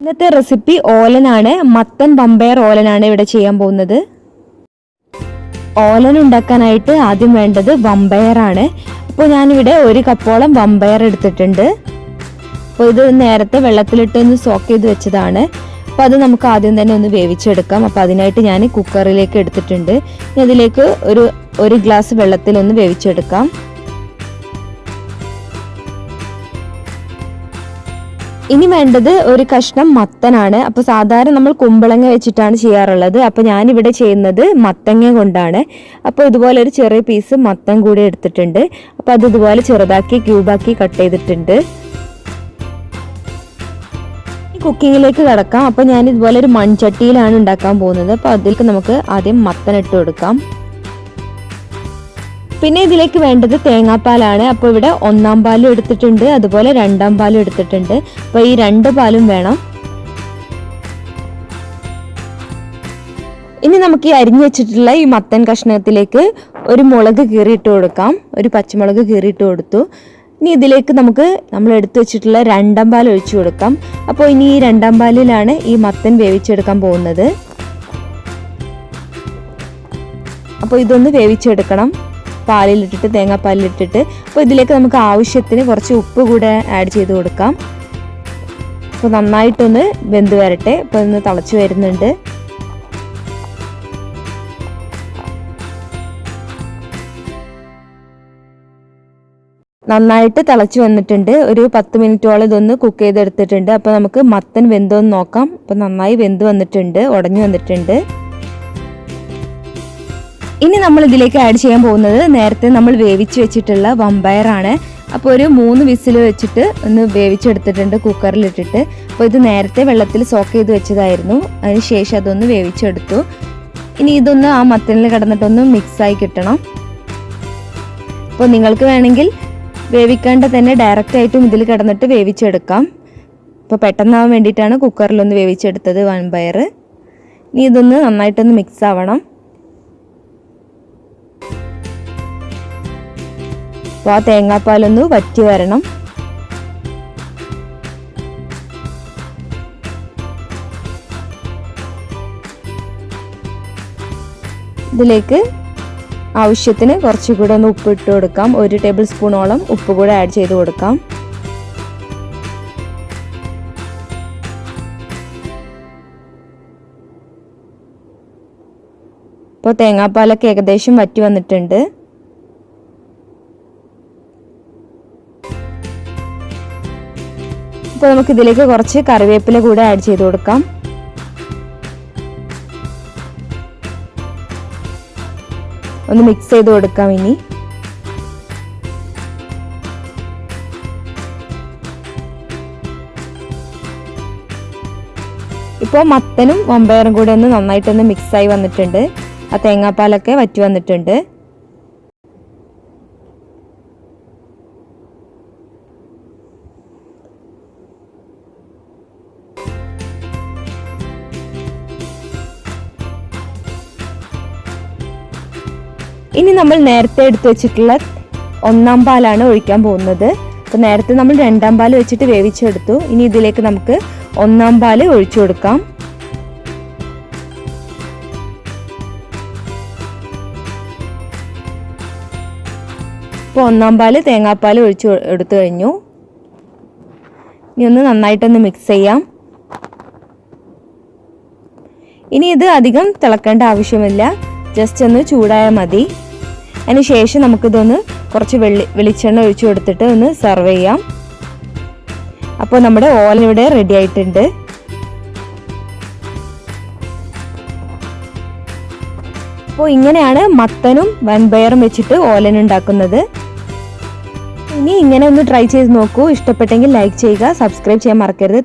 ഇന്നത്തെ റെസിപ്പി ഓലനാണ്. മത്തൻ വമ്പയർ ഓലനാണ് ഇവിടെ ചെയ്യാൻ പോകുന്നത്. ഓലൻ ഉണ്ടാക്കാനായിട്ട് ആദ്യം വേണ്ടത് വമ്പയറാണ്. അപ്പോൾ ഞാനിവിടെ 1 കപ്പോളം വമ്പയർ എടുത്തിട്ടുണ്ട്. അപ്പോൾ ഇത് നേരത്തെ വെള്ളത്തിലിട്ട് ഒന്ന് സോക്ക് ചെയ്ത് വെച്ചതാണ്. അപ്പോൾ അത് നമുക്ക് ആദ്യം തന്നെ ഒന്ന് വേവിച്ചെടുക്കാം. അപ്പോൾ അതിനായിട്ട് ഞാൻ കുക്കറിലേക്ക് എടുത്തിട്ടുണ്ട്. ഇനി അതിലേക്ക് ഒരു ഗ്ലാസ് വെള്ളത്തിലൊന്ന് വേവിച്ചെടുക്കാം. ഇനി വേണ്ടത് ഒരു കഷ്ണം മത്തനാണ്. അപ്പോൾ സാധാരണ നമ്മൾ കുമ്പളങ്ങ വെച്ചിട്ടാണ് ചെയ്യാറുള്ളത്. അപ്പോൾ ഞാനിവിടെ ചെയ്യുന്നത് മത്തങ്ങ കൊണ്ടാണ്. അപ്പോൾ ഇതുപോലെ ഒരു ചെറിയ പീസ് മത്തൻ കൂടി എടുത്തിട്ടുണ്ട്. അപ്പോൾ അത് ഇതുപോലെ ചെറുതാക്കി ക്യൂബാക്കി കട്ട് ചെയ്തിട്ടുണ്ട്. കുക്കിങ്ങിലേക്ക് കിടക്കാം. അപ്പോൾ ഞാൻ ഇതുപോലെ ഒരു മൺചട്ടിയിലാണ് ഉണ്ടാക്കാൻ പോകുന്നത്. അപ്പോൾ അതിലേക്ക് നമുക്ക് ആദ്യം മത്തൻ ഇട്ട് കൊടുക്കാം. പിന്നെ ഇതിലേക്ക് വേണ്ടത് തേങ്ങാപ്പാലാണ്. അപ്പോൾ ഇവിടെ 1-ാം പാലും എടുത്തിട്ടുണ്ട്, അതുപോലെ 2-ാം പാലും എടുത്തിട്ടുണ്ട്. അപ്പോൾ ഈ 2 പാലും വേണം. ഇനി നമുക്ക് ഈ അരിഞ്ഞു വെച്ചിട്ടുള്ള ഈ മത്തൻ കഷ്ണത്തിലേക്ക് ഒരു മുളക് കീറിയിട്ട് കൊടുക്കാം. ഒരു പച്ചമുളക് കീറിയിട്ട് കൊടുത്തു. ഇനി ഇതിലേക്ക് നമ്മൾ എടുത്തു വെച്ചിട്ടുള്ള 2-ാം പാൽ ഒഴിച്ചു കൊടുക്കാം. അപ്പോൾ ഇനി ഈ 2-ാം പാലിലാണ് ഈ മത്തൻ വേവിച്ചെടുക്കാൻ പോകുന്നത്. അപ്പോൾ ഇതൊന്ന് വേവിച്ചെടുക്കണം, പാലിലിട്ടിട്ട്, തേങ്ങാപ്പാലിലിട്ടിട്ട്. അപ്പോൾ ഇതിലേക്ക് നമുക്ക് ആവശ്യത്തിന് കുറച്ച് ഉപ്പ് കൂടെ ആഡ് ചെയ്ത് കൊടുക്കാം. അപ്പോൾ നന്നായിട്ടൊന്ന് വെന്ത് വരട്ടെ. അപ്പോൾ ഒന്ന് തിളച്ച് വരുന്നുണ്ട്. നന്നായിട്ട് തിളച്ച് വന്നിട്ടുണ്ട്. ഒരു 10 മിനിറ്റോളം ഇതൊന്ന് കുക്ക് ചെയ്തെടുത്തിട്ടുണ്ട്. അപ്പോൾ നമുക്ക് മത്തൻ വെന്തോന്ന് നോക്കാം. അപ്പോൾ നന്നായി വെന്ത് വന്നിട്ടുണ്ട്, ഉടഞ്ഞു വന്നിട്ടുണ്ട്. ഇനി നമ്മൾ ഇതിലേക്ക് ആഡ് ചെയ്യാൻ പോകുന്നത് നേരത്തെ നമ്മൾ വേവിച്ച് വെച്ചിട്ടുള്ള വമ്പയറാണ്. അപ്പോൾ ഒരു 3 വിസിൽ വെച്ചിട്ട് ഒന്ന് വേവിച്ചെടുത്തിട്ടുണ്ട് കുക്കറിലിട്ടിട്ട്. അപ്പോൾ ഇത് നേരത്തെ വെള്ളത്തിൽ സോക്ക് ചെയ്ത് വെച്ചതായിരുന്നു. അതിന് ശേഷം അതൊന്ന് വേവിച്ചെടുത്തു. ഇനി ഇതൊന്ന് ആ മത്തനിൽ കിടന്നിട്ടൊന്ന് മിക്സായി കിട്ടണം. അപ്പോൾ നിങ്ങൾക്ക് വേണമെങ്കിൽ വേവിക്കാണ്ട് തന്നെ ഡയറക്റ്റ് ആയിട്ടും ഇതിൽ കിടന്നിട്ട് വേവിച്ചെടുക്കാം. ഇപ്പോൾ പെട്ടെന്നാവാൻ വേണ്ടിയിട്ടാണ് കുക്കറിലൊന്ന് വേവിച്ചെടുത്തത് വമ്പയർ. ഇനി ഇതൊന്ന് നന്നായിട്ടൊന്ന് മിക്സ് ആവണം. അപ്പോൾ ആ തേങ്ങാപ്പാലൊന്ന് വറ്റി വരണം. ഇതിലേക്ക് ആവശ്യത്തിന് കുറച്ചുകൂടെ ഒന്ന് ഉപ്പ് ഇട്ട് കൊടുക്കാം. 1 ടേബിൾ സ്പൂണോളം ഉപ്പ് കൂടെ ആഡ് ചെയ്ത് കൊടുക്കാം. ഇപ്പോൾ തേങ്ങാപ്പാലൊക്കെ ഏകദേശം വറ്റി വന്നിട്ടുണ്ട്. അപ്പോൾ നമുക്ക് ഇതിലേക്ക് കുറച്ച് കറിവേപ്പില കൂടെ ആഡ് ചെയ്ത് കൊടുക്കാം. ഒന്ന് മിക്സ് ചെയ്ത് കൊടുക്കാം. ഇനി ഇപ്പോൾ മത്തനും വമ്പയറും കൂടെ ഒന്ന് നന്നായിട്ടൊന്ന് മിക്സായി വന്നിട്ടുണ്ട്. ആ തേങ്ങാപ്പാലൊക്കെ വറ്റി വന്നിട്ടുണ്ട്. ഇനി നമ്മൾ നേരത്തെ എടുത്തു വെച്ചിട്ടുള്ള 1-ാം പാലാണ് ഒഴിക്കാൻ പോകുന്നത്. അപ്പോൾ നേരത്തെ നമ്മൾ 2-ാം പാൽ വെച്ചിട്ട് വേവിച്ചെടുത്തു. ഇനി ഇതിലേക്ക് നമുക്ക് 1-ാം പാല് ഒഴിച്ചു കൊടുക്കാം. ഇപ്പോൾ 1-ാം പാല് തേങ്ങാപ്പാൽ ഒഴിച്ചു എടുത്തു കഴിഞ്ഞു. ഇനി ഒന്ന് നന്നായിട്ടൊന്ന് മിക്സ് ചെയ്യാം. ഇനി ഇത് അധികം തിളക്കേണ്ട ആവശ്യമില്ല, ജസ്റ്റ് ഒന്ന് ചൂടായാൽ മതി. അതിന് ശേഷം നമുക്കിതൊന്ന് കുറച്ച് വെളിച്ചെണ്ണ ഒഴിച്ചു കൊടുത്തിട്ട് ഒന്ന് സെർവ് ചെയ്യാം. അപ്പോൾ നമ്മുടെ ഓലൻ ഇവിടെ റെഡി ആയിട്ടുണ്ട്. അപ്പോൾ ഇങ്ങനെയാണ് മത്തനും വൻപയറും വെച്ചിട്ട് ഓലൻ ഉണ്ടാക്കുന്നത്. ഇനി ഇങ്ങനെ ഒന്ന് ട്രൈ ചെയ്ത് നോക്കൂ. ഇഷ്ടപ്പെട്ടെങ്കിൽ ലൈക്ക് ചെയ്യുക, സബ്സ്ക്രൈബ് ചെയ്യാൻ മറക്കരുത്.